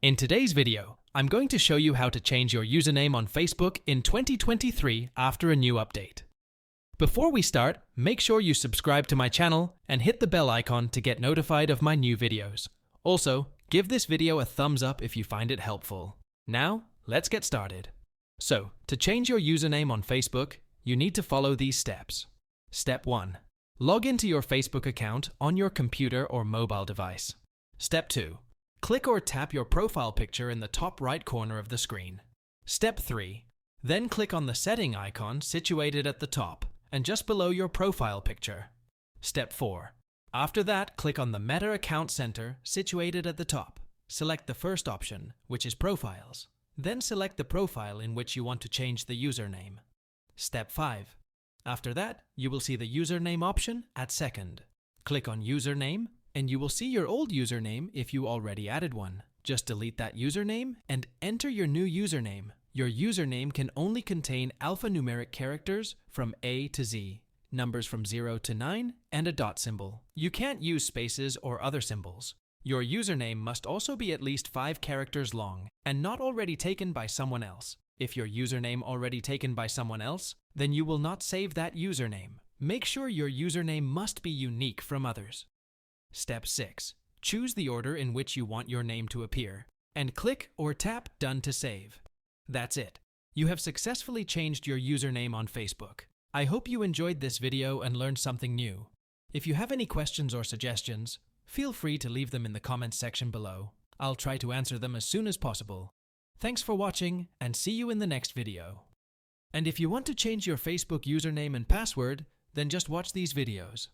In today's video, I'm going to show you how to change your username on Facebook in 2023 after a new update. Before we start, make sure you subscribe to my channel and hit the bell icon to get notified of my new videos. Also, give this video a thumbs up if you find it helpful. Now, let's get started. So, to change your username on Facebook, you need to follow these steps. Step 1. Log into your Facebook account on your computer or mobile device. Step 2. Click or tap your profile picture in the top right corner of the screen. Step 3. Then click on the setting icon situated at the top and just below your profile picture. Step 4. After that, click on the Meta Account Center situated at the top. Select the first option, which is Profiles. Then select the profile in which you want to change the username. Step 5. After that, you will see the username option at second. Click on Username, and you will see your old username if you already added one. Just delete that username and enter your new username. Your username can only contain alphanumeric characters from A to Z, numbers from 0 to 9, and a dot symbol. You can't use spaces or other symbols. Your username must also be at least 5 characters long and not already taken by someone else. If your username already taken by someone else, then you will not save that username. Make sure your username must be unique from others. Step 6. Choose the order in which you want your name to appear, and click or tap Done to save. That's it. You have successfully changed your username on Facebook. I hope you enjoyed this video and learned something new. If you have any questions or suggestions, feel free to leave them in the comments section below. I'll try to answer them as soon as possible. Thanks for watching, and see you in the next video. And if you want to change your Facebook username and password, then just watch these videos.